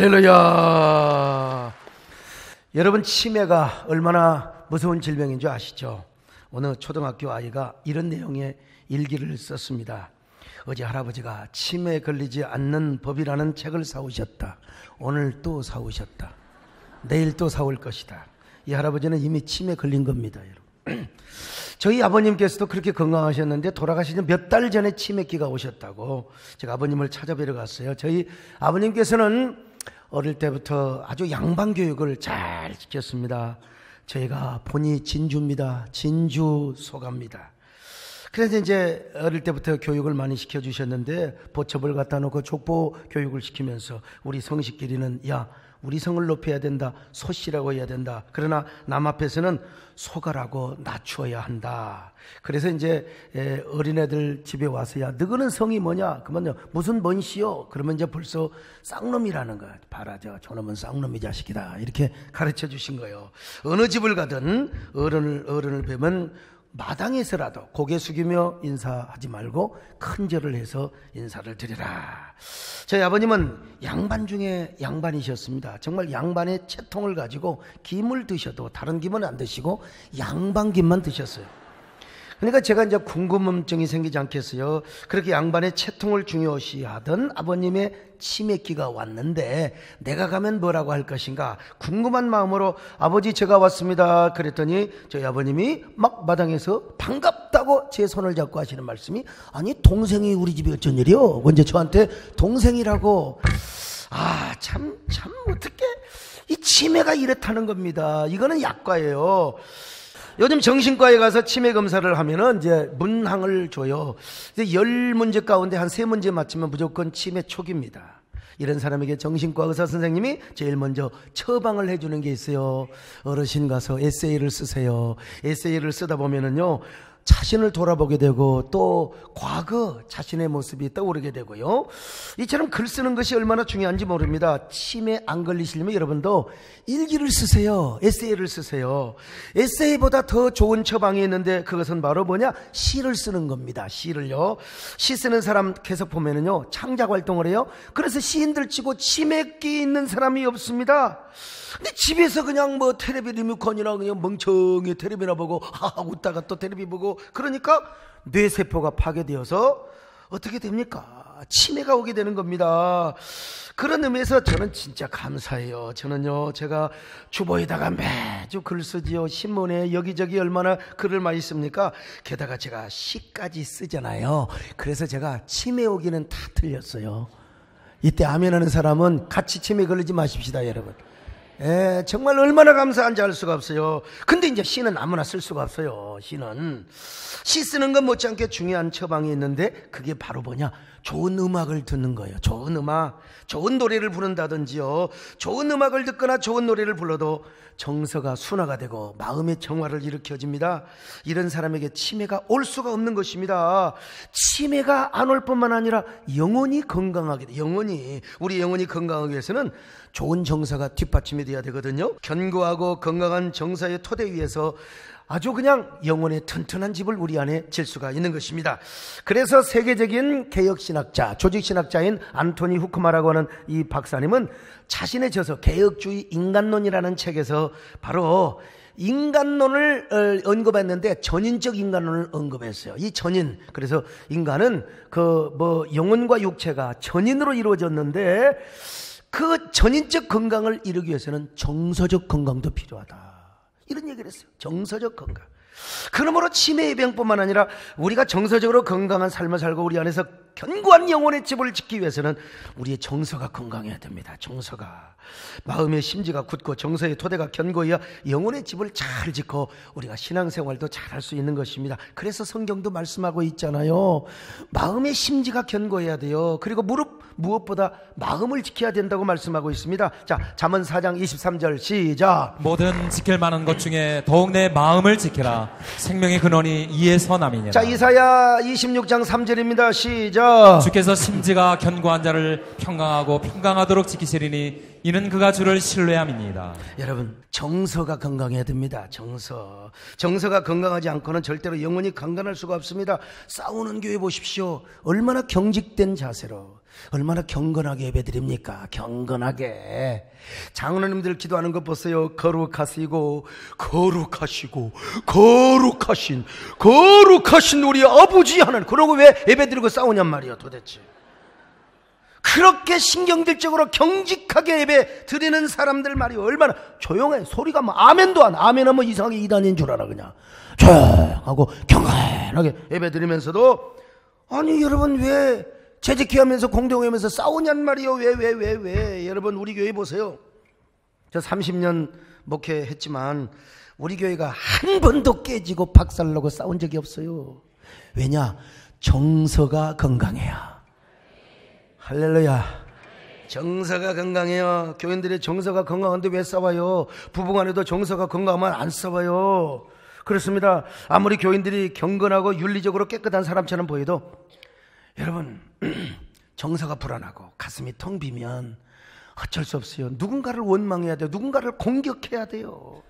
할렐루야. 여러분, 치매가 얼마나 무서운 질병인 줄 아시죠? 어느 초등학교 아이가 이런 내용의 일기를 썼습니다. 어제 할아버지가 치매에 걸리지 않는 법이라는 책을 사오셨다. 오늘 또 사오셨다. 내일 또 사올 것이다. 이 할아버지는 이미 치매에 걸린 겁니다, 여러분. 저희 아버님께서도 그렇게 건강하셨는데 돌아가시기 몇 달 전에 치매기가 오셨다고 제가 아버님을 찾아뵈러 갔어요. 저희 아버님께서는 어릴 때부터 아주 양반 교육을 잘 시켰습니다. 저희가 본이 진주입니다. 진주 소갑니다. 그래서 이제 어릴 때부터 교육을 많이 시켜주셨는데 보첩을 갖다 놓고 족보 교육을 시키면서 우리 성식끼리는 야, 우리 성을 높여야 된다. 소씨라고 해야 된다. 그러나 남 앞에서는 소가라고 낮추어야 한다. 그래서 이제 어린애들 집에 와서야 너희는 성이 뭐냐? 그러면요, 무슨 뭔시요? 그러면 이제 벌써 쌍놈이라는 거야. 봐라, 저놈은 쌍놈이 자식이다. 이렇게 가르쳐 주신 거예요. 어느 집을 가든 어른을 뵈면 마당에서라도 고개 숙이며 인사하지 말고 큰 절을 해서 인사를 드리라. 저희 아버님은 양반 중에 양반이셨습니다. 정말 양반의 채통을 가지고 김을 드셔도 다른 김은 안 드시고 양반김만 드셨어요. 그러니까 제가 이제 궁금증이 생기지 않겠어요. 그렇게 양반의 채통을 중요시하던 아버님의 치매기가 왔는데 내가 가면 뭐라고 할 것인가 궁금한 마음으로 아버지 제가 왔습니다 그랬더니 저희 아버님이 막 마당에서 반갑다고 제 손을 잡고 하시는 말씀이 아니 동생이 우리 집에 어쩐 일이요? 언제 저한테 동생이라고. 참 어떻게 이 치매가 이렇다는 겁니다. 이거는 약과예요. 요즘 정신과에 가서 치매 검사를 하면은 이제 문항을 줘요. 이제 10문제 가운데 한 3문제 맞추면 무조건 치매 초기입니다. 이런 사람에게 정신과 의사 선생님이 제일 먼저 처방을 해주는 게 있어요. 어르신 가서 에세이를 쓰세요. 에세이를 쓰다 보면은요, 자신을 돌아보게 되고 또 과거 자신의 모습이 떠오르게 되고요. 이처럼 글 쓰는 것이 얼마나 중요한지 모릅니다. 치매 안 걸리시려면 여러분도 일기를 쓰세요. 에세이를 쓰세요. 에세이보다 더 좋은 처방이 있는데 그것은 바로 뭐냐? 시를 쓰는 겁니다. 시를요. 시 쓰는 사람 계속 보면은요, 창작 활동을 해요. 그래서 시인들 치고 치매기 있는 사람이 없습니다. 근데 집에서 그냥 뭐 텔레비 리모컨이나 그냥 멍청이 텔레비나 보고 하하 웃다가 또 텔레비 보고 그러니까 뇌세포가 파괴되어서 어떻게 됩니까? 치매가 오게 되는 겁니다. 그런 의미에서 저는 진짜 감사해요. 저는요, 제가 주보에다가 매주 글 쓰지요. 신문에 여기저기 얼마나 글을 많이 씁니까? 게다가 제가 시까지 쓰잖아요. 그래서 제가 치매 오기는 다 틀렸어요. 이때 아멘하는 사람은 같이 치매 걸리지 마십시다, 여러분. 정말 얼마나 감사한지 알 수가 없어요. 근데 이제 시는 아무나 쓸 수가 없어요. 시는 시 쓰는 건 못지않게 중요한 처방이 있는데 그게 바로 뭐냐? 좋은 음악을 듣는 거예요. 좋은 음악, 좋은 노래를 부른다든지요. 좋은 음악을 듣거나 좋은 노래를 불러도 정서가 순화가 되고 마음의 정화를 일으켜줍니다. 이런 사람에게 치매가 올 수가 없는 것입니다. 치매가 안 올 뿐만 아니라 영혼이 건강하게, 우리 영혼이 건강하기 위해서는 좋은 정서가 뒷받침이 돼야 되거든요. 견고하고 건강한 정서의 토대 위에서 아주 그냥 영혼의 튼튼한 집을 우리 안에 질 수가 있는 것입니다. 그래서 세계적인 개혁신학자, 조직신학자인 안토니 후크마라고 하는 이 박사님은 자신의 저서 개혁주의 인간론이라는 책에서 바로 인간론을 언급했는데 전인적 인간론을 언급했어요. 이 전인, 그래서 인간은 영혼과 육체가 전인으로 이루어졌는데 그 전인적 건강을 이루기 위해서는 정서적 건강도 필요하다. 이런 얘기를 했어요. 정서적 건강. 그러므로 치매 예방뿐만 아니라 우리가 정서적으로 건강한 삶을 살고 우리 안에서 견고한 영혼의 집을 짓기 위해서는 우리의 정서가 건강해야 됩니다. 정서가. 마음의 심지가 굳고 정서의 토대가 견고해야 영혼의 집을 잘 짓고 우리가 신앙생활도 잘 할 수 있는 것입니다. 그래서 성경도 말씀하고 있잖아요. 마음의 심지가 견고해야 돼요. 그리고 무엇보다 마음을 지켜야 된다고 말씀하고 있습니다. 자, 잠언 4장 23절 시작. 모든 지킬 만한 것 중에 더욱 내 마음을 지켜라. 생명의 근원이 이에서 남이니라. 자, 이사야 26장 3절입니다. 시작. 주께서 심지가 견고한 자를 평강하고 평강하도록 지키시리니 이는 그가 주를 신뢰함입니다. 여러분, 정서가 건강해야 됩니다. 정서가 건강하지 않고는 절대로 영혼이 강건할 수가 없습니다. 싸우는 교회 보십시오. 얼마나 경직된 자세로, 얼마나 경건하게 예배드립니까? 경건하게. 장로님들 기도하는 것 보세요. 거룩하시고 거룩하신 우리 아버지 하나님. 그러고 왜 예배드리고 싸우냔 말이야 도대체. 그렇게 신경질적으로 경직하게 예배 드리는 사람들 말이 얼마나 조용해. 소리가 뭐 아멘도 안. 아멘은 뭐 이상하게 이단인 줄 알아. 그냥 조용하고 경건하게 예배 드리면서도, 아니 여러분 왜 재직회하면서 공동회하면서 싸우냔 말이요. 왜 여러분, 우리 교회 보세요. 저 30년 목회했지만 우리 교회가 한 번도 깨지고 박살나고 싸운 적이 없어요. 왜냐? 정서가 건강해야. 할렐루야. 정서가 건강해요. 교인들의 정서가 건강한데 왜 싸워요? 부부간에도 정서가 건강하면 안 싸워요. 그렇습니다. 아무리 교인들이 경건하고 윤리적으로 깨끗한 사람처럼 보여도 여러분, 정서가 불안하고 가슴이 텅 비면 어쩔 수 없어요. 누군가를 원망해야 돼요. 누군가를 공격해야 돼요.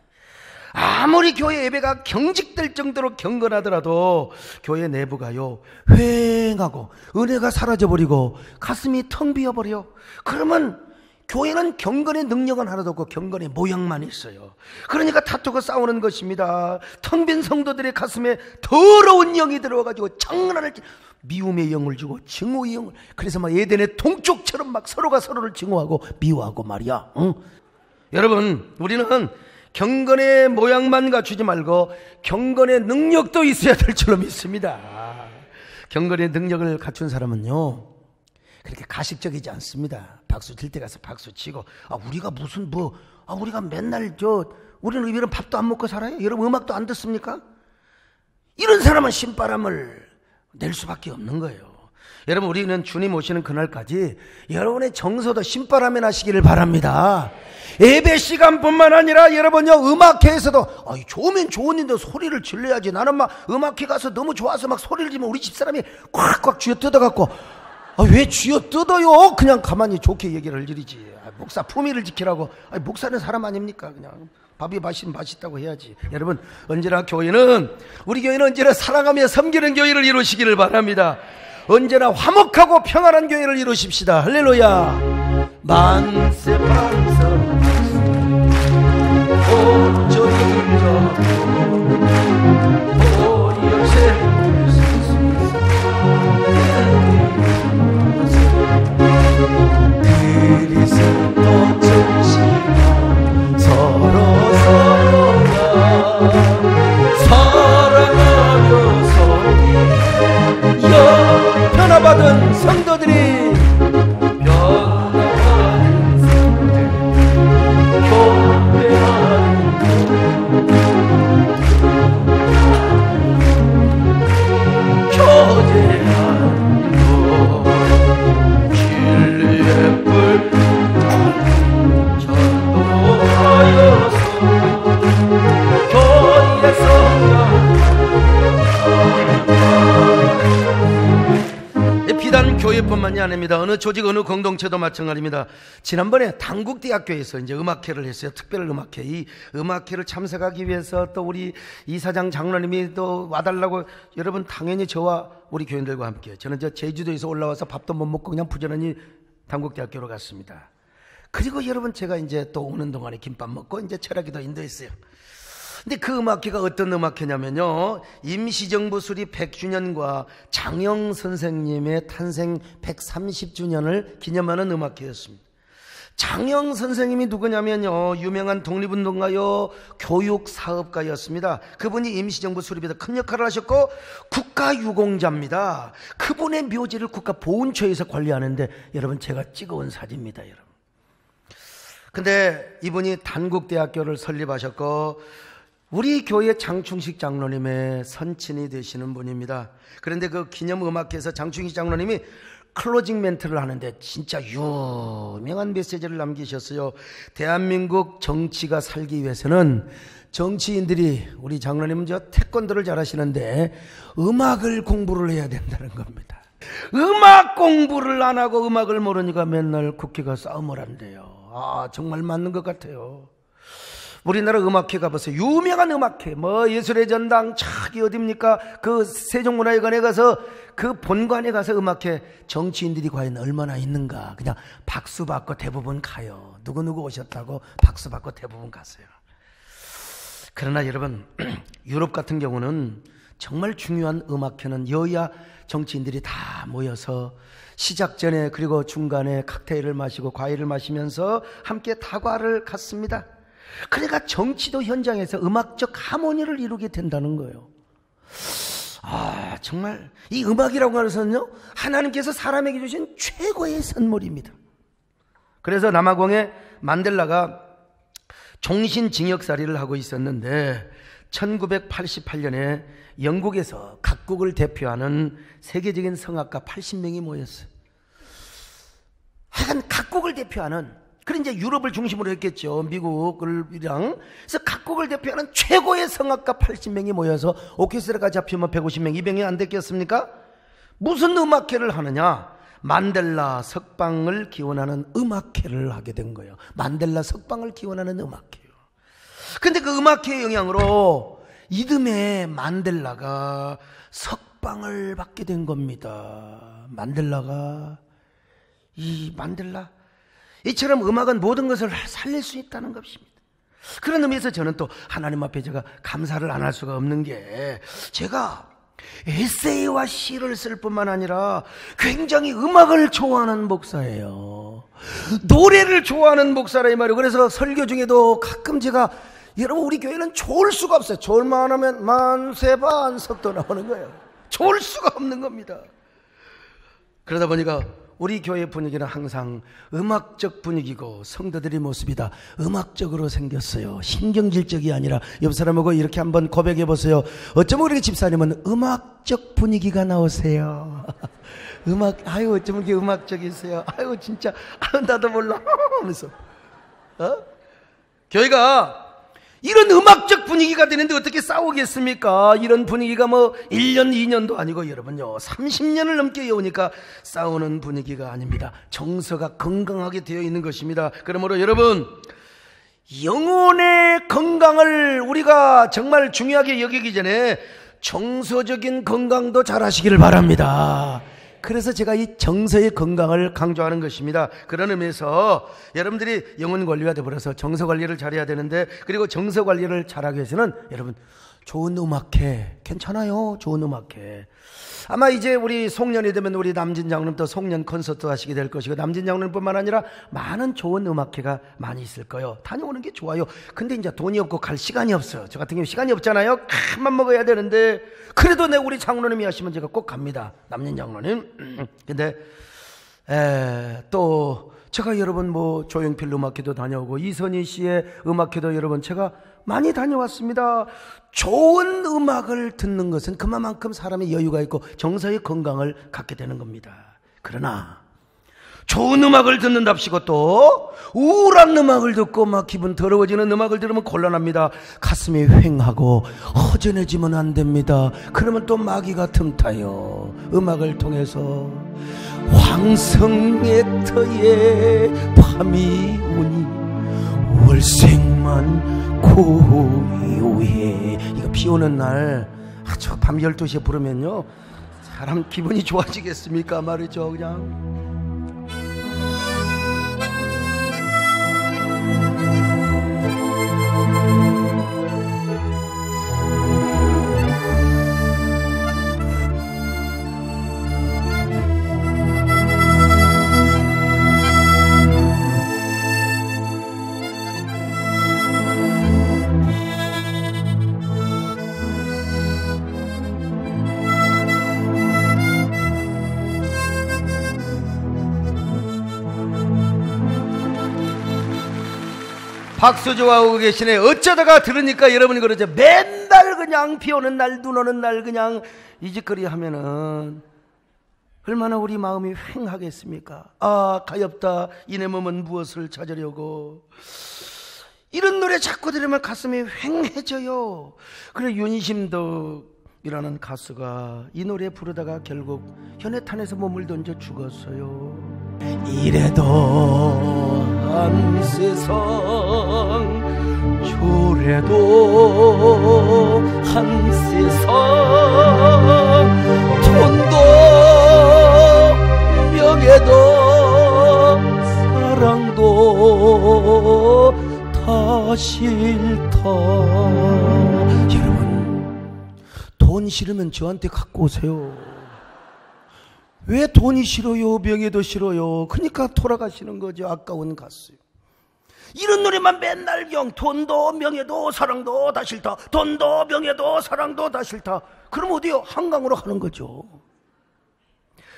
아무리 교회 예배가 경직될 정도로 경건하더라도 교회 내부가요 휑하고 은혜가 사라져버리고 가슴이 텅 비어버려. 그러면 교회는 경건의 능력은 하나도 없고 경건의 모양만 있어요. 그러니까 다투고 싸우는 것입니다. 텅 빈 성도들의 가슴에 더러운 영이 들어와가지고 장난을, 미움의 영을 주고 증오의 영을, 그래서 막 에덴의 동쪽처럼 막 서로가 서로를 증오하고 미워하고 말이야. 응? 여러분, 우리는 경건의 모양만 갖추지 말고 경건의 능력도 있어야 될 줄로 믿습니다. 경건의 능력을 갖춘 사람은요 그렇게 가식적이지 않습니다. 박수 칠 때 가서 박수 치고, 우리가 무슨 우리가 맨날 우리는 이런 밥도 안 먹고 살아요? 여러분 음악도 안 듣습니까? 이런 사람은 신바람을 낼 수밖에 없는 거예요. 여러분, 우리는 주님 오시는 그날까지 여러분의 정서도 신바람에 나시기를 바랍니다. 예배 시간뿐만 아니라 여러분요 음악회에서도 좋으면 좋은데 소리를 질러야지. 나는 막 음악회 가서 너무 좋아서 막 소리를 지르면 우리 집사람이 꽉꽉 쥐어 뜯어갖고, 왜 쥐어 뜯어요? 그냥 가만히 좋게 얘기를 드리지. 목사 품위를 지키라고. 목사는 사람 아닙니까? 그냥 밥이 맛있다고 해야지. 여러분, 언제나 우리 교회는 언제나 사랑하며 섬기는 교회를 이루시기를 바랍니다. 언제나 화목하고 평안한 교회를 이루십시다. 할렐루야. 만세 반성 그리스도 정신아 서로가 사랑하며 섬기며 변화받은 성도들이 교회뿐만이 아닙니다. 어느 조직, 어느 공동체도 마찬가지입니다. 지난번에 단국대학교에서 이제 음악회를 했어요. 특별 음악회. 이 음악회를 참석하기 위해서 또 우리 이사장 장로님이 또 와달라고, 여러분 당연히 저와 우리 교인들과 함께, 저는 제주도에서 올라와서 밥도 못 먹고 그냥 부지런히 단국대학교로 갔습니다. 그리고 여러분 제가 이제 또 오는 동안에 김밥 먹고 이제 철학기도 인도했어요. 근데 그 음악회가 어떤 음악회냐면요, 임시정부 수립 100주년과 장영 선생님의 탄생 130주년을 기념하는 음악회였습니다. 장영 선생님이 누구냐면요, 유명한 독립운동가요, 교육사업가였습니다. 그분이 임시정부 수립에서 큰 역할을 하셨고 국가유공자입니다. 그분의 묘지를 국가보훈처에서 관리하는데 여러분 제가 찍어온 사진입니다. 여러분. 근데 이분이 단국대학교를 설립하셨고 우리 교회 장충식 장로님의 선친이 되시는 분입니다. 그런데 그 기념음악회에서 장충식 장로님이 클로징 멘트를 하는데 진짜 유명한 메시지를 남기셨어요. 대한민국 정치가 살기 위해서는 정치인들이, 우리 장로님은 태권도를 잘하시는데 음악을 공부를 해야 된다는 겁니다. 음악 공부를 안 하고 음악을 모르니까 맨날 국회가 싸움을 한대요. 아, 정말 맞는 것 같아요. 우리나라 음악회 가보세요. 유명한 음악회, 예술의 전당, 저기 어딥니까? 그 세종문화회관에 가서 그 본관에 가서 음악회 정치인들이 과연 얼마나 있는가. 그냥 박수 받고 대부분 가요. 누구누구 오셨다고 박수 받고 대부분 가세요. 그러나 여러분, 유럽 같은 경우는 정말 중요한 음악회는 여야 정치인들이 다 모여서 시작 전에 그리고 중간에 칵테일을 마시고 과일을 마시면서 함께 다과를 갖습니다. 그러니까 정치도 현장에서 음악적 하모니를 이루게 된다는 거예요. 아, 정말 이 음악이라고 하는 것은요, 하나님께서 사람에게 주신 최고의 선물입니다. 그래서 남아공에 만델라가 종신징역살이를 하고 있었는데 1988년에 영국에서 각국을 대표하는 세계적인 성악가 80명이 모였어요. 하여간 각국을 대표하는, 그런 이제 유럽을 중심으로 했겠죠. 미국이랑. 그래서 각국을 대표하는 최고의 성악가 80명이 모여서 오케스트라까지 합치면 150명, 200명이 안 됐겠습니까? 무슨 음악회를 하느냐? 만델라 석방을 기원하는 음악회를 하게 된 거예요. 만델라 석방을 기원하는 음악회요. 근데 그 음악회의 영향으로 이듬해 만델라가 석방을 받게 된 겁니다. 만델라 이처럼 음악은 모든 것을 살릴 수 있다는 것입니다. 그런 의미에서 저는 또 하나님 앞에 제가 감사를 안 할 수가 없는 게, 제가 에세이와 시를 쓸 뿐만 아니라 굉장히 음악을 좋아하는 목사예요. 노래를 좋아하는 목사라 이 말이에요. 그래서 설교 중에도 가끔 제가, 여러분 우리 교회는 좋을 수가 없어요. 좋을만 하면 만세반석도 나오는 거예요. 좋을 수가 없는 겁니다. 그러다 보니까 우리 교회 분위기는 항상 음악적 분위기고 성도들의 모습이 다 음악적으로 생겼어요. 신경질적이 아니라. 옆 사람하고 이렇게 한번 고백해 보세요. 어쩌면 우리 집사님은 음악적 분위기가 나오세요. 아유 어쩌면 이렇게 음악적이세요. 아유 진짜, 나도 몰라 하면서. 교회가 이런 음악적 분위기가 되는데 어떻게 싸우겠습니까? 이런 분위기가 1년, 2년도 아니고 여러분요, 30년을 넘게 이어오니까 싸우는 분위기가 아닙니다. 정서가 건강하게 되어 있는 것입니다. 그러므로 여러분, 영혼의 건강을 우리가 정말 중요하게 여기기 전에 정서적인 건강도 잘 하시기를 바랍니다. 그래서 제가 이 정서의 건강을 강조하는 것입니다. 그런 의미에서 여러분들이 영혼 관리가 되어버려서 정서 관리를 잘해야 되는데, 그리고 정서 관리를 잘하기 위해서는 여러분 좋은 음악회 괜찮아요. 좋은 음악회. 아마 이제 우리 송년이 되면 우리 남진 장로님도 송년 콘서트 하시게 될 것이고, 남진 장로님뿐만 아니라 많은 좋은 음악회가 많이 있을 거예요. 다녀오는 게 좋아요. 근데 이제 돈이 없고 갈 시간이 없어요. 저 같은 경우 시간이 없잖아요. 큰맘 먹어야 되는데, 그래도 우리 장로님이 하시면 제가 꼭 갑니다. 남진 장로님. 근데 또 제가 여러분 조용필 음악회도 다녀오고 이선희 씨의 음악회도 여러분 제가 많이 다녀왔습니다. 좋은 음악을 듣는 것은 그만큼 사람의 여유가 있고 정서의 건강을 갖게 되는 겁니다. 그러나 좋은 음악을 듣는답시고 또 우울한 음악을 듣고 막 기분 더러워지는 음악을 들으면 곤란합니다. 가슴이 휑하고 허전해지면 안 됩니다. 그러면 또 마귀가 틈타요. 음악을 통해서 황성의 터에 밤이 오니 월색만 고요해. 이거 비 오는 날 아주 밤 12시에 부르면요, 사람 기분이 좋아지겠습니까 말이죠. 그냥 박수 좋아하고 계시네. 어쩌다가 들으니까 여러분이 그러죠. 맨날 그냥 비 오는 날, 눈 오는 날 그냥 이 짓거리 하면은 얼마나 우리 마음이 휑하겠습니까? 아, 가엾다. 이내 몸은 무엇을 찾으려고. 이런 노래 자꾸 들으면 가슴이 휑해져요. 그래 윤심도 이라는 가수가 이 노래 부르다가 결국 현해탄에서 몸을 던져 죽었어요. 이래도 한 세상, 저래도 한 세상, 돈도 명예도 사랑도 다 싫다. 여러분, 돈 싫으면 저한테 갖고 오세요. 왜 돈이 싫어요? 명예도 싫어요? 그러니까 돌아가시는 거죠. 아까운 가수요. 이런 노래만 맨날 돈도 명예도 사랑도 다 싫다, 돈도 명예도 사랑도 다 싫다. 그럼 어디요? 한강으로 가는 거죠.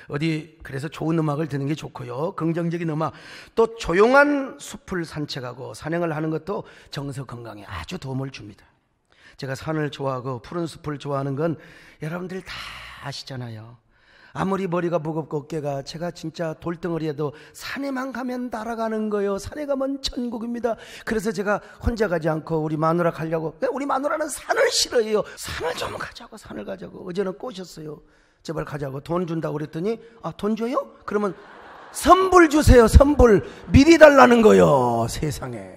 어디 그래서 좋은 음악을 듣는 게 좋고요, 긍정적인 음악, 또 조용한 숲을 산책하고 산행을 하는 것도 정서 건강에 아주 도움을 줍니다. 제가 산을 좋아하고 푸른 숲을 좋아하는 건 여러분들 다 아시잖아요. 아무리 머리가 무겁고 어깨가, 제가 진짜 돌덩어리에도 산에만 가면 날아가는 거예요. 산에 가면 천국입니다. 그래서 제가 혼자 가지 않고 우리 마누라 가려고, 우리 마누라는 산을 싫어해요. 산을 좀 가자고, 산을 가자고. 어제는 꼬셨어요. 제발 가자고. 돈 준다고 그랬더니, 아, 돈 줘요? 그러면 선불 주세요. 선불 미리 달라는 거요. 세상에.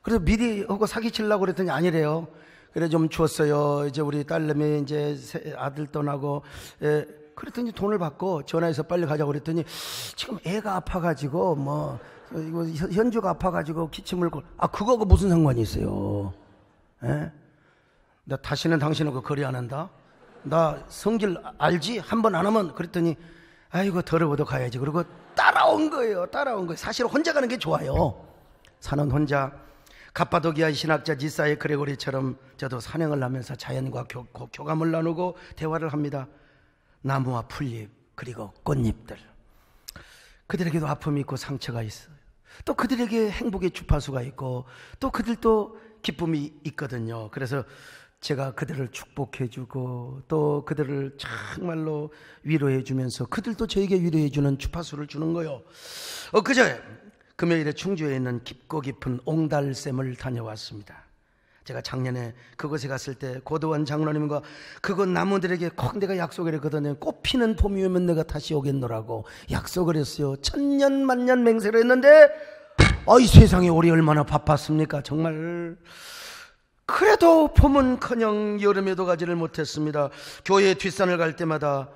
그래서 미리 하고 사기치려고 그랬더니 아니래요. 그래 좀 줬어요. 이제 우리 딸내미 이제 아들 떠나고, 그랬더니 돈을 받고 전화해서 빨리 가자고 그랬더니 지금 애가 아파가지고 뭐 이거 현주가 아파가지고 기침을 그거가 무슨 상관이 있어요? 예? 나 다시는 당신하고 거래 안 한다. 나 성질 알지? 한 번 안 하면. 그랬더니 아이고 더러워도 가야지. 그리고 따라온 거예요. 사실 혼자 가는 게 좋아요. 산은 혼자. 갑바도기아 신학자 지사의 그레고리처럼 저도 산행을 하면서 자연과 교감을 나누고 대화를 합니다. 나무와 풀잎 그리고 꽃잎들, 그들에게도 아픔이 있고 상처가 있어요. 또 그들에게 행복의 주파수가 있고 또 그들도 기쁨이 있거든요. 그래서 제가 그들을 축복해주고 또 그들을 정말로 위로해주면서 그들도 저에게 위로해주는 주파수를 주는 거예요. 그제 금요일에 충주에 있는 깊고 깊은 옹달샘을 다녀왔습니다. 제가 작년에 그곳에 갔을 때 고도원 장로님과 그곳 나무들에게 꼭 내가 약속을 했거든요. 꽃 피는 봄이 오면 내가 다시 오겠노라고 약속을 했어요. 천년만년 맹세를 했는데 이 세상에 올해 얼마나 바빴습니까? 정말. 그래도 봄은커녕 여름에도 가지를 못했습니다. 교회 뒷산을 갈 때마다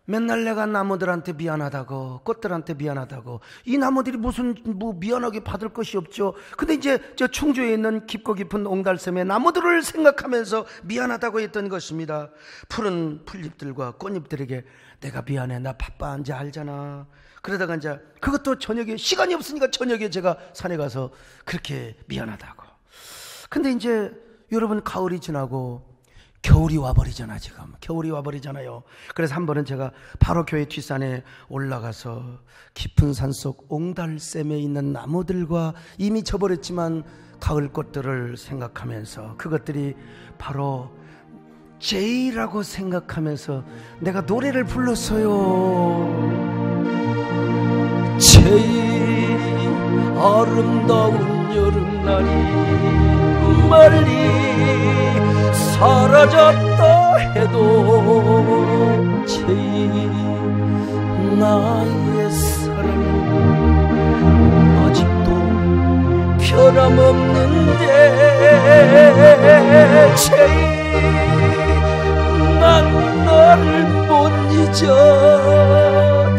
맨날 내가 나무들한테 미안하다고, 꽃들한테 미안하다고, 이 나무들이 무슨 미안하게 받을 것이 없죠. 근데 이제 저 충주에 있는 깊고 깊은 옹달샘의 나무들을 생각하면서 미안하다고 했던 것입니다. 푸른 풀잎들과 꽃잎들에게 내가 미안해, 나 바빠, 이제 알잖아. 그러다가 이제 그것도 저녁에 시간이 없으니까 저녁에 제가 산에 가서 그렇게 미안하다고. 근데 이제 여러분 가을이 지나고 겨울이 와버리잖아. 지금 겨울이 와버리잖아요. 그래서 한 번은 제가 바로 교회 뒷산에 올라가서 깊은 산속 옹달샘에 있는 나무들과 이미 져버렸지만 가을 꽃들을 생각하면서 그것들이 바로 제이라고 생각하면서 내가 노래를 불렀어요. 제이 아름다운 여름날이 멀리 사라졌다 해도 제이 나의 사랑 아직도 변함없는데 제이 난 너를 못 잊어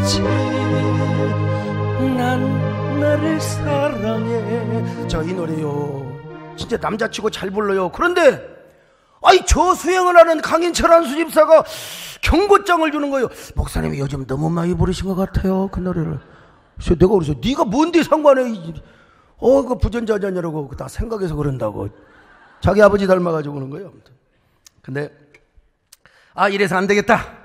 제이 난 너를 사랑해. 자, 이 노래요 진짜 남자치고 잘 불러요. 그런데 저 수행을 하는 강인철 한수집사가 경고장을 주는 거예요. 목사님이 요즘 너무 많이 부르신 것 같아요, 그 노래를. 그래서 내가 그래서 네가 뭔데 상관해. 그 부전자전이라고 다 생각해서 그런다고. 자기 아버지 닮아가지고 그런 거예요. 아무튼. 근데 이래서 안 되겠다.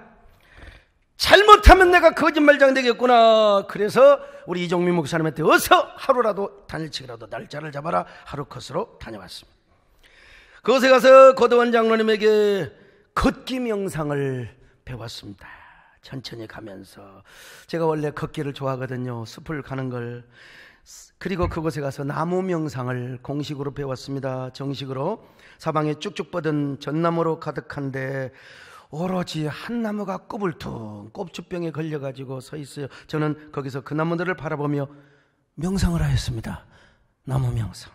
잘못하면 내가 거짓말장 되겠구나. 그래서 우리 이종민 목사님한테 어서 하루라도 단일치기라도 날짜를 잡아라. 하루 컷으로 다녀왔습니다. 그곳에 가서 고도원 장로님에게 걷기 명상을 배웠습니다. 천천히 가면서. 제가 원래 걷기를 좋아하거든요. 숲을 가는 걸. 그리고 그곳에 가서 나무 명상을 공식으로 배웠습니다. 정식으로. 사방에 쭉쭉 뻗은 전나무로 가득한데 오로지 한 나무가 꼬불퉁 꼽주병에 걸려가지고 서 있어요. 저는 거기서 그 나무들을 바라보며 명상을 하였습니다. 나무 명상.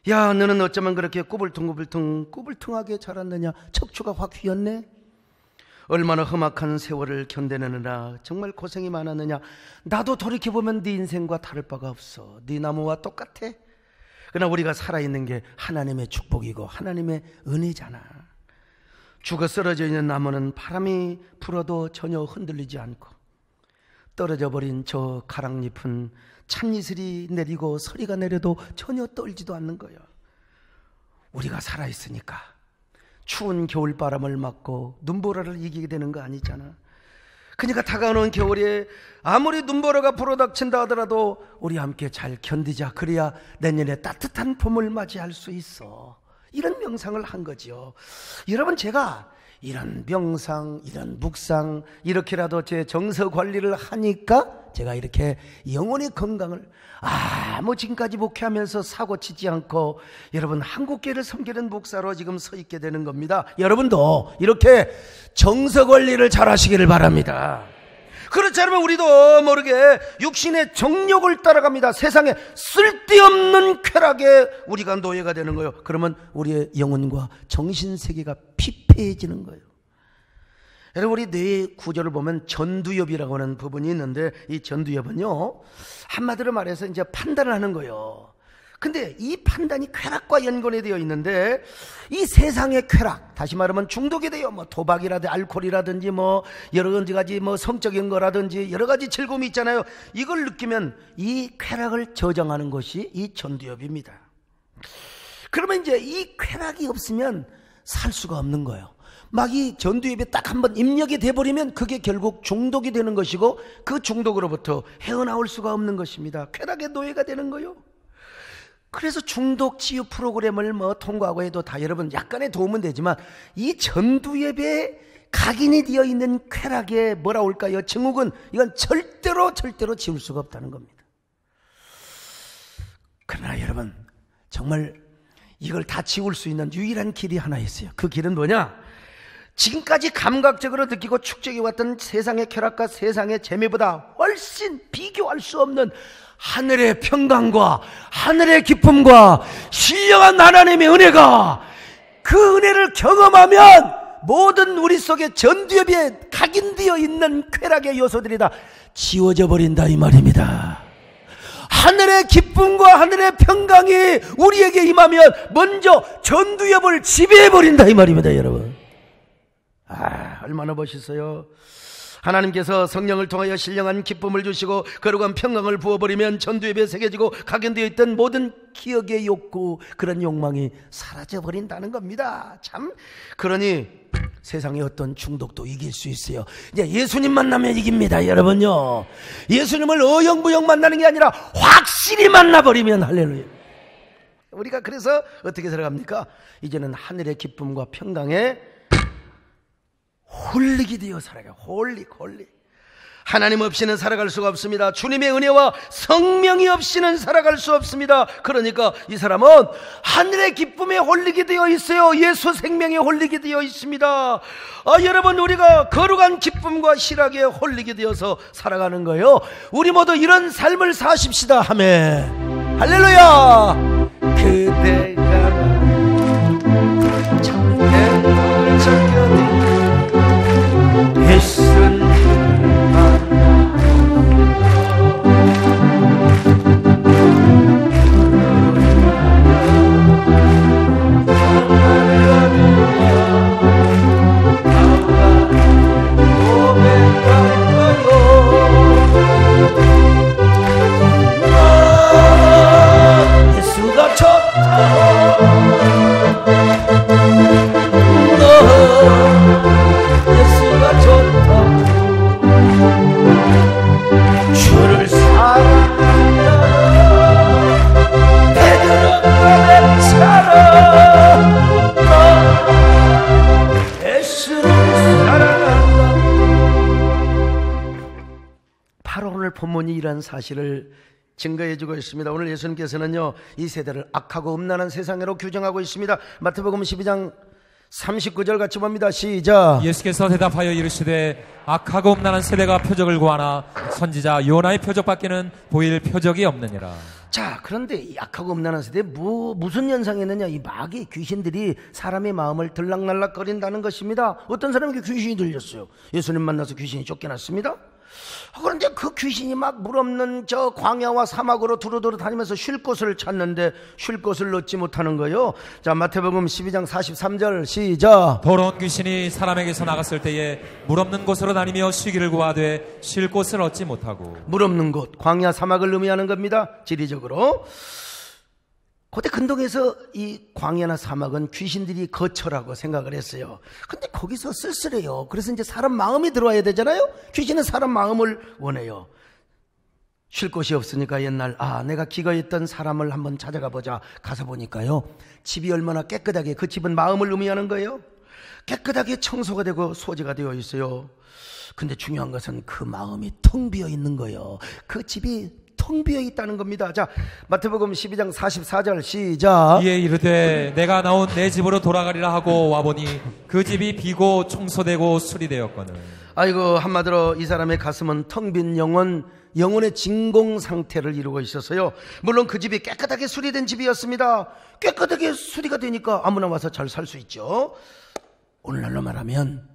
야, 너는 어쩌면 그렇게 꾸불퉁하게 자랐느냐. 척추가 확 휘었네. 얼마나 험악한 세월을 견뎌내느라 정말 고생이 많았느냐. 나도 돌이켜보면 네 인생과 다를 바가 없어. 네 나무와 똑같아. 그러나 우리가 살아있는 게 하나님의 축복이고 하나님의 은혜잖아. 죽어 쓰러져 있는 나무는 바람이 불어도 전혀 흔들리지 않고, 떨어져 버린 저 가랑잎은 찬이슬이 내리고 서리가 내려도 전혀 떨지도 않는 거예요. 우리가 살아있으니까 추운 겨울바람을 맞고 눈보라를 이기게 되는 거 아니잖아. 그러니까 다가오는 겨울에 아무리 눈보라가 불어닥친다 하더라도 우리 함께 잘 견디자. 그래야 내년에 따뜻한 봄을 맞이할 수 있어. 이런 명상을 한 거죠. 여러분, 제가 이런 명상, 이런 묵상, 이렇게라도 제 정서 관리를 하니까 제가 이렇게 영혼의 건강을 지금까지 목회하면서 사고치지 않고 여러분 한국교회를 섬기는 목사로 지금 서 있게 되는 겁니다. 여러분도 이렇게 정서 관리를 잘 하시기를 바랍니다. 그렇지 않으면 우리도 모르게 육신의 정욕을 따라갑니다. 세상에 쓸데없는 쾌락에 우리가 노예가 되는 거예요. 그러면 우리의 영혼과 정신세계가 피폐해지는 거예요. 여러분, 우리 뇌 구조를 보면 전두엽이라고 하는 부분이 있는데, 이 전두엽은요, 한마디로 말해서 이제 판단을 하는 거예요. 근데 이 판단이 쾌락과 연관이 되어 있는데, 이 세상의 쾌락, 다시 말하면 중독이 돼요. 도박이라든지 알코올이라든지 여러 가지 성적인 거라든지 여러 가지 즐거움이 있잖아요. 이걸 느끼면 이 쾌락을 저장하는 것이 이 전두엽입니다. 그러면 이제 이 쾌락이 없으면 살 수가 없는 거예요. 이 전두엽에 딱 한번 입력이 돼버리면 그게 결국 중독이 되는 것이고, 그 중독으로부터 헤어나올 수가 없는 것입니다. 쾌락의 노예가 되는 거예요. 그래서 중독 치유 프로그램을 통과하고 해도 다 여러분 약간의 도움은 되지만, 이 전두엽에 각인이 되어 있는 쾌락의 뭐라 할까요? 증후군, 이건 절대로 지울 수가 없다는 겁니다. 그러나 여러분, 정말 이걸 다 지울 수 있는 유일한 길이 하나 있어요. 그 길은 뭐냐? 지금까지 감각적으로 느끼고 축적해왔던 세상의 쾌락과 세상의 재미보다 훨씬 비교할 수 없는 하늘의 평강과 하늘의 기쁨과 신령한 하나님의 은혜가, 그 은혜를 경험하면 모든 우리 속에 전두엽에 각인되어 있는 쾌락의 요소들이 다 지워져 버린다, 이 말입니다. 하늘의 기쁨과 하늘의 평강이 우리에게 임하면 먼저 전두엽을 지배해버린다, 이 말입니다, 여러분. 얼마나 멋있어요. 하나님께서 성령을 통하여 신령한 기쁨을 주시고 거룩한 평강을 부어버리면 전두엽에 새겨지고 각인되어 있던 모든 기억의 욕구, 그런 욕망이 사라져버린다는 겁니다. 참, 그러니 세상의 어떤 중독도 이길 수 있어요. 이제 예수님 만나면 이깁니다, 여러분요. 예수님을 어영부영 만나는 게 아니라 확실히 만나버리면, 할렐루야. 우리가 그래서 어떻게 살아갑니까? 이제는 하늘의 기쁨과 평강에 홀리게 되어 살아가요. 홀리. 하나님 없이는 살아갈 수가 없습니다. 주님의 은혜와 성령이 없이는 살아갈 수 없습니다. 그러니까 이 사람은 하늘의 기쁨에 홀리게 되어 있어요. 예수 생명에 홀리게 되어 있습니다. 여러분, 우리가 거룩한 기쁨과 실학에 홀리게 되어서 살아가는 거예요. 우리 모두 이런 삶을 사십시다. 아멘. 할렐루야. 그대가 참된 정견이 예수는 예수가 좋다. 예수가 좋다. 주를 사랑하며 베드로가 맺차라. 예수를 사랑한다. 바로 오늘 본문이 이런 사실을 증거해주고 있습니다. 오늘 예수님께서는요, 이 세대를 악하고 음란한 세상으로 규정하고 있습니다. 마태복음 12장 39절 같이 봅니다. 시작. 예수께서 대답하여 이르시되 악하고 음란한 세대가 표적을 구하나 선지자 요나의 표적밖에는 보일 표적이 없느니라. 자, 그런데 이 악하고 음란한 세대에 무슨 현상이 있느냐? 이 마귀 귀신들이 사람의 마음을 들락날락거린다는 것입니다. 어떤 사람에게 귀신이 들렸어요. 예수님 만나서 귀신이 쫓겨났습니다. 그런데 그 귀신이 막 물 없는 저 광야와 사막으로 두루두루 다니면서 쉴 곳을 찾는데 쉴 곳을 얻지 못하는 거예요. 자, 마태복음 12장 43절 시작. 더러운 귀신이 사람에게서 나갔을 때에 물 없는 곳으로 다니며 쉬기를 구하되 쉴 곳을 얻지 못하고. 물 없는 곳, 광야 사막을 의미하는 겁니다. 지리적으로. 그때 근동에서 이 광야나 사막은 귀신들이 거처라고 생각을 했어요. 근데 거기서 쓸쓸해요. 그래서 이제 사람 마음이 들어와야 되잖아요. 귀신은 사람 마음을 원해요. 쉴 곳이 없으니까 옛날 내가 기거했던 사람을 한번 찾아가 보자. 가서 보니까요, 집이 얼마나 깨끗하게, 그 집은 마음을 의미하는 거예요. 깨끗하게 청소가 되고 소지가 되어 있어요. 근데 중요한 것은 그 마음이 텅 비어 있는 거예요. 그 집이 텅 비어 있다는 겁니다. 자, 마태복음 12장 44절 시작. 이에 이르되 내가 나온 내 집으로 돌아가리라 하고 와보니 그 집이 비고 청소되고 수리되었거늘. 아이고, 한마디로 이 사람의 가슴은 텅 빈 영혼의 진공 상태를 이루고 있었어요. 물론 그 집이 깨끗하게 수리된 집이었습니다. 깨끗하게 수리가 되니까 아무나 와서 잘 살 수 있죠. 오늘날로 말하면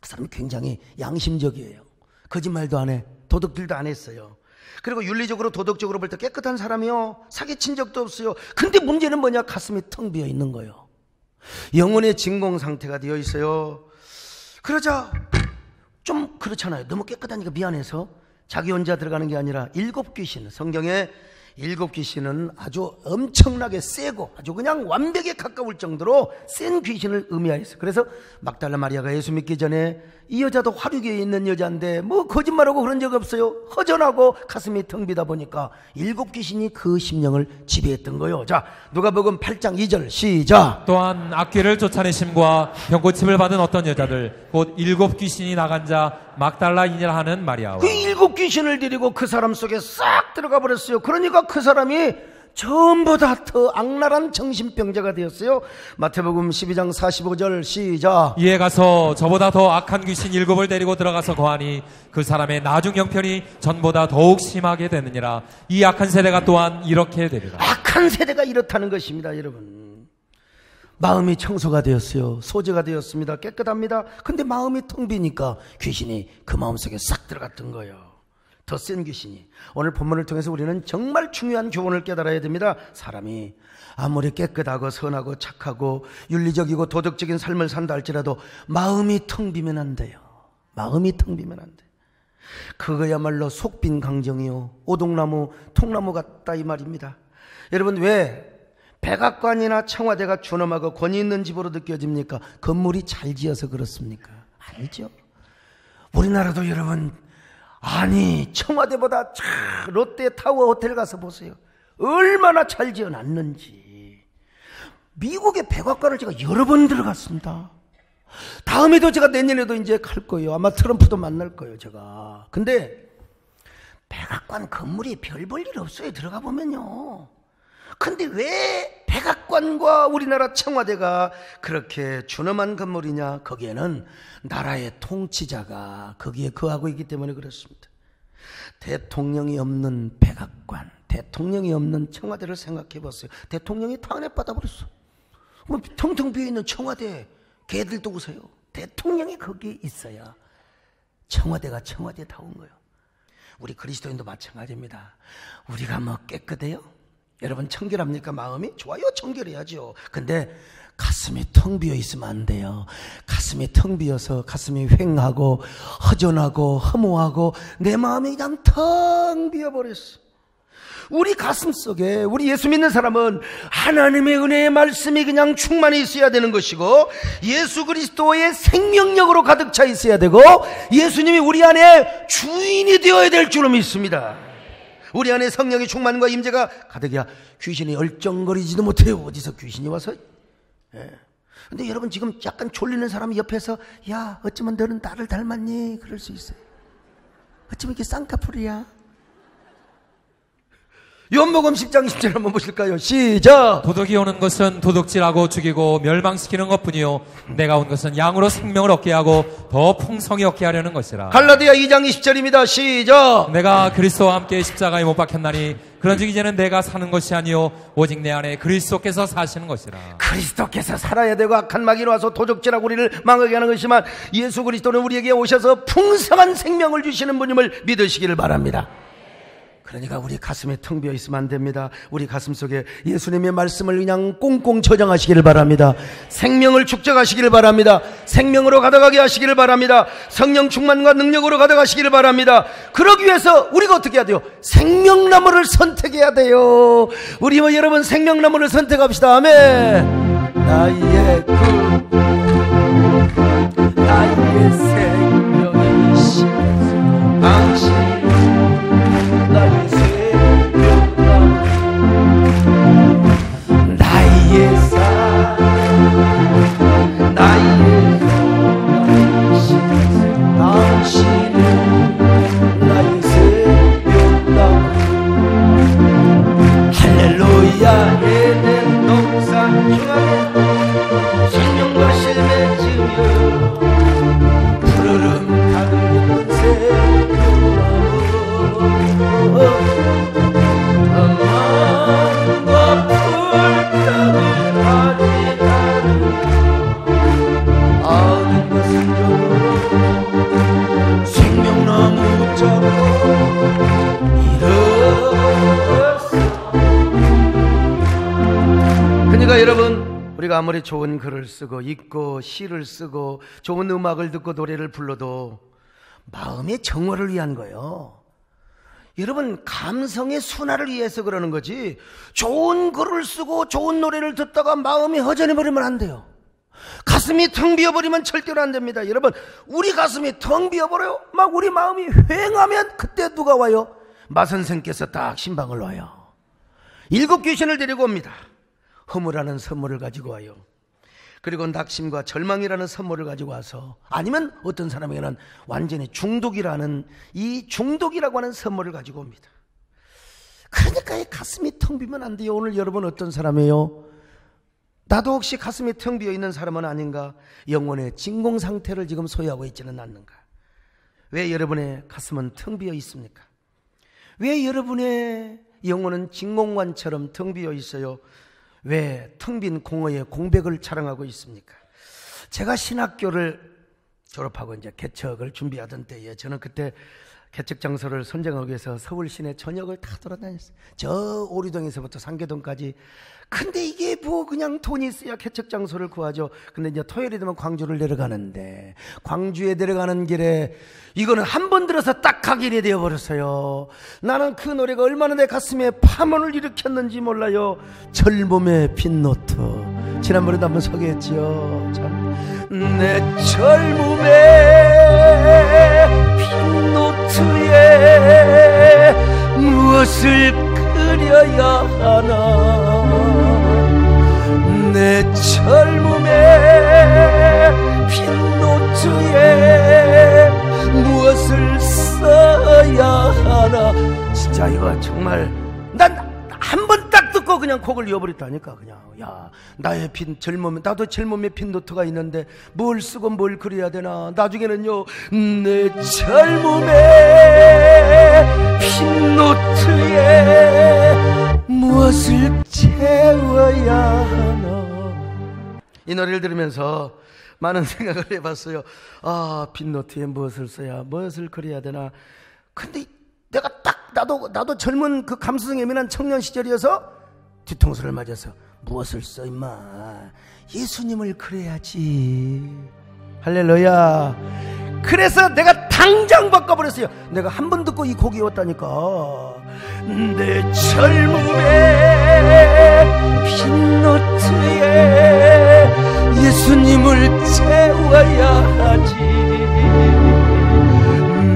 그 사람이 굉장히 양심적이에요. 거짓말도 안 해, 도둑질도 안 했어요. 그리고 윤리적으로 도덕적으로 볼 때 깨끗한 사람이요, 사기친 적도 없어요. 근데 문제는 뭐냐? 가슴이 텅 비어 있는 거예요. 영혼의 진공 상태가 되어 있어요. 그러자 좀 그렇잖아요. 너무 깨끗하니까 미안해서 자기 혼자 들어가는 게 아니라 7귀신, 성경에 7귀신은 아주 엄청나게 세고 아주 그냥 완벽에 가까울 정도로 센 귀신을 의미하였어요. 그래서 막달라 마리아가 예수 믿기 전에 이 여자도 화류계에 있는 여자인데 뭐 거짓말하고 그런 적 없어요. 허전하고 가슴이 텅 비다 보니까 7귀신이 그 심령을 지배했던 거예요. 자, 누가복음 8장 2절 시작. 또한 악귀를 쫓아내심과 병고침을 받은 어떤 여자들 곧 7귀신이 나간 자 막달라인이라 하는 마리아와 그 7귀신을 데리고 그 사람 속에 싹 들어가 버렸어요. 그러니까 그 사람이 전부 다 더 악랄한 정신병자가 되었어요. 마태복음 12장 45절 시작. 이에 가서 저보다 더 악한 귀신 7을 데리고 들어가서 거하니 그 사람의 나중 형편이 전보다 더욱 심하게 되느니라. 이 악한 세대가 또한 이렇게 되리라. 악한 세대가 이렇다는 것입니다. 여러분, 마음이 청소가 되었어요. 소재가 되었습니다. 깨끗합니다. 근데 마음이 텅 비니까 귀신이 그 마음속에 싹 들어갔던 거예요. 더 센 귀신이. 오늘 본문을 통해서 우리는 정말 중요한 교훈을 깨달아야 됩니다. 사람이 아무리 깨끗하고 선하고 착하고 윤리적이고 도덕적인 삶을 산다 할지라도 마음이 텅 비면 안 돼요. 마음이 텅 비면 안 돼. 그거야말로 속빈 강정이요, 오동나무 통나무 같다 이 말입니다. 여러분, 왜 백악관이나 청와대가 준엄하고 권위 있는 집으로 느껴집니까? 건물이 잘 지어서 그렇습니까? 아니죠. 우리나라도 여러분, 아니 청와대보다 롯데타워 호텔 가서 보세요. 얼마나 잘 지어놨는지. 미국의 백악관을 제가 여러 번 들어갔습니다. 다음에도 제가 내년에도 이제 갈 거예요. 아마 트럼프도 만날 거예요, 제가. 근데 백악관 건물이 별 볼 일 없어요, 들어가 보면요. 근데 왜 백악관과 우리나라 청와대가 그렇게 준엄한 건물이냐? 거기에는 나라의 통치자가 거기에 거하고 있기 때문에 그렇습니다. 대통령이 없는 백악관, 대통령이 없는 청와대를 생각해 보세요. 대통령이 탄핵받아 버렸어. 뭐 텅텅 비어있는 청와대, 개들도 웃어요. 대통령이 거기에 있어야 청와대가 청와대다운 거예요. 우리 그리스도인도 마찬가지입니다. 우리가 뭐 깨끗해요? 여러분, 청결합니까? 마음이? 좋아요, 청결해야죠. 근데 가슴이 텅 비어 있으면 안 돼요. 가슴이 텅 비어서 가슴이 휑하고 허전하고 허무하고 내 마음이 그냥 텅 비어버렸어. 우리 가슴 속에, 우리 예수 믿는 사람은 하나님의 은혜의 말씀이 그냥 충만히 있어야 되는 것이고, 예수 그리스도의 생명력으로 가득 차 있어야 되고, 예수님이 우리 안에 주인이 되어야 될 줄로 믿습니다. 우리 안에 성령의 충만과 임재가 가득이야 귀신이 얼쩡거리지도 못해요. 어디서 귀신이 와서. 근데 여러분, 지금 약간 졸리는 사람이 옆에서 야, 어쩌면 너는 나를 닮았니? 그럴 수 있어요. 어쩌면 이렇게 쌍꺼풀이야. 요한복음 10장 10절 한번 보실까요? 시작. 도둑이 오는 것은 도둑질하고 죽이고 멸망시키는 것뿐이요 내가 온 것은 양으로 생명을 얻게 하고 더 풍성히 얻게 하려는 것이라. 갈라디아 2장 20절입니다. 시작. 내가 그리스도와 함께 십자가에 못 박혔나니 그런즉 이제는 내가 사는 것이 아니요 오직 내 안에 그리스도께서 사시는 것이라. 그리스도께서 살아야 되고 악한 마귀로 와서 도적질하고 우리를 망하게 하는 것이지만 예수 그리스도는 우리에게 오셔서 풍성한 생명을 주시는 분임을 믿으시기를 바랍니다. 그러니까 우리 가슴에 텅 비어 있으면 안 됩니다. 우리 가슴 속에 예수님의 말씀을 그냥 꽁꽁 저장하시기를 바랍니다. 생명을 축적하시기를 바랍니다. 생명으로 가득하게 하시기를 바랍니다. 성령 충만과 능력으로 가득하시기를 바랍니다. 그러기 위해서 우리가 어떻게 해야 돼요? 생명나무를 선택해야 돼요. 우리 여러분 생명나무를 선택합시다. 아멘. 나의 생명이신 당신 나의 생명나무 나의 삶 나의 생명이신 당신은 나의 생명나무 할렐루야 에덴 동산 중앙에 생명과 실매 지으며 푸르름 가득한 마음과 풀떡을 가지다니 아는 것은 적어도 생명나무 잡고 일었어. 그러니까 여러분 우리가 아무리 좋은 글을 쓰고 읽고 시를 쓰고 좋은 음악을 듣고 노래를 불러도 마음의 정화를 위한 거예요. 여러분 감성의 순화를 위해서 그러는 거지 좋은 글을 쓰고 좋은 노래를 듣다가 마음이 허전해버리면 안 돼요. 가슴이 텅 비어버리면 절대로 안 됩니다. 여러분 우리 가슴이 텅 비어버려요. 막 우리 마음이 휑하면 그때 누가 와요? 마선생께서 딱 신방을 와요. 7 귀신을 데리고 옵니다. 허무라는 선물을 가지고 와요. 그리고 낙심과 절망이라는 선물을 가지고 와서 아니면 어떤 사람에게는 완전히 중독이라는 이 중독이라고 하는 선물을 가지고 옵니다. 그러니까 이 가슴이 텅 비면 안 돼요. 오늘 여러분 어떤 사람이에요? 나도 혹시 가슴이 텅 비어 있는 사람은 아닌가? 영혼의 진공 상태를 지금 소유하고 있지는 않는가? 왜 여러분의 가슴은 텅 비어 있습니까? 왜 여러분의 영혼은 진공관처럼 텅 비어 있어요? 왜 텅 빈 공허의 공백을 자랑하고 있습니까? 제가 신학교를 졸업하고 이제 개척을 준비하던 때에 저는 그때 개척 장소를 선정하기 위해서 서울 시내 전역을 다 돌아다녔어요. 저 오리동에서부터 상계동까지. 근데 이게 뭐 그냥 돈이 있어야 개척 장소를 구하죠. 근데 이제 토요일이 되면 광주를 내려가는데 광주에 내려가는 길에 이거는 한 번 들어서 딱 각인이 되어버렸어요. 나는 그 노래가 얼마나 내 가슴에 파문을 일으켰는지 몰라요. 젊음의 빈노트. 지난번에도 한번 소개했죠. 내 젊음의 빈노트에 무엇을 그려야 하나. 내 젊음의 빈노트에 무엇을 써야 하나. 진짜 이거 정말 난 한 번 딱 듣고 그냥 곡을 이어버렸다니까. 그냥 야 나의 젊음 나도 젊음의 빈노트가 있는데 뭘 쓰고 뭘 그려야 되나. 나중에는요 내 젊음의 빈노트에 무엇을 채워야 하나. 이 노래를 들으면서 많은 생각을 해봤어요. 아 빈노트에 무엇을 써야 무엇을 그려야 되나. 근데 내가 딱 나도 젊은 그 감수성 예민한 청년 시절이어서 뒤통수를 맞아서 무엇을 써 임마. 예수님을 그래야지. 할렐루야. 그래서 내가 당장 바꿔버렸어요. 내가 한 번 듣고 이 곡이 왔다니까. 내 젊음의 빈노트에 예수님을 채워야 하지.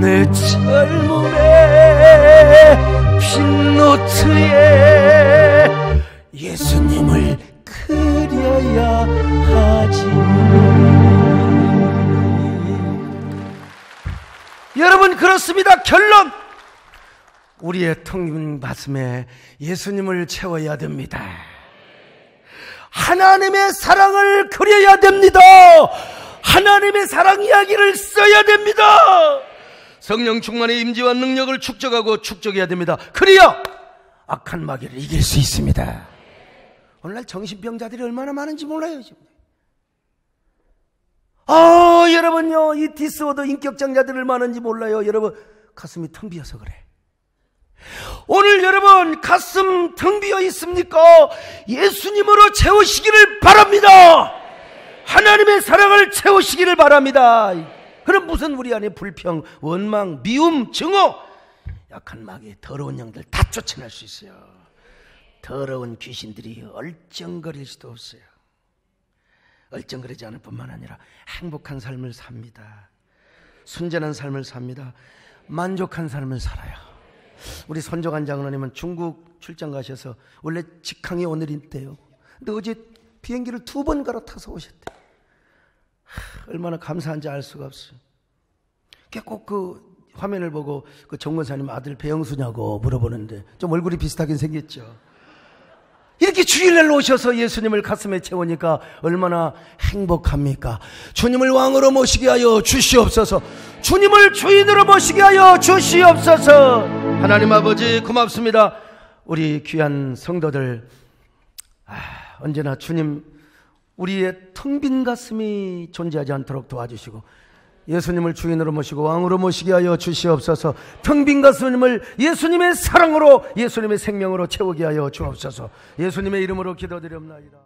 내 젊음의 빈노트에 예수님을 그려야 하지. 여러분 그렇습니다. 결론 우리의 텅 빈 가슴에 예수님을 채워야 됩니다. 하나님의 사랑을 그려야 됩니다. 하나님의 사랑 이야기를 써야 됩니다. 성령 충만의 임재와 능력을 축적해야 됩니다. 그래야 악한 마귀를 이길 수 있습니다. 오늘날 정신병자들이 얼마나 많은지 몰라요. 지금. 여러분요, 이 디스오더 인격장자들이 얼마나 많은지 몰라요. 여러분 가슴이 텅 비어서 그래. 오늘 여러분 가슴 텅 비어 있습니까? 예수님으로 채우시기를 바랍니다. 하나님의 사랑을 채우시기를 바랍니다. 그럼 무슨 우리 안에 불평, 원망, 미움, 증오, 약한 마귀, 더러운 영들 다 쫓아낼 수 있어요. 더러운 귀신들이 얼쩡거릴 수도 없어요. 얼쩡거리지 않을 뿐만 아니라 행복한 삶을 삽니다. 순전한 삶을 삽니다. 만족한 삶을 살아요. 우리 손정한 장로님은 중국 출장 가셔서 원래 직항이 오늘인데요. 근데 어제 비행기를 2번 갈아타서 오셨대요. 얼마나 감사한지 알 수가 없어요. 꼭 그 화면을 보고 그 정권사님 아들 배영수냐고 물어보는데 좀 얼굴이 비슷하긴 생겼죠. 이렇게 주일날 오셔서 예수님을 가슴에 채우니까 얼마나 행복합니까? 주님을 왕으로 모시게 하여 주시옵소서. 주님을 주인으로 모시게 하여 주시옵소서. 하나님 아버지 고맙습니다. 우리 귀한 성도들, 언제나 주님 우리의 텅 빈 가슴이 존재하지 않도록 도와주시고 예수님을 주인으로 모시고 왕으로 모시게 하여 주시옵소서. 텅 빈 가슴을 예수님의 사랑으로, 예수님의 생명으로 채우게 하여 주옵소서. 예수님의 이름으로 기도드립니다.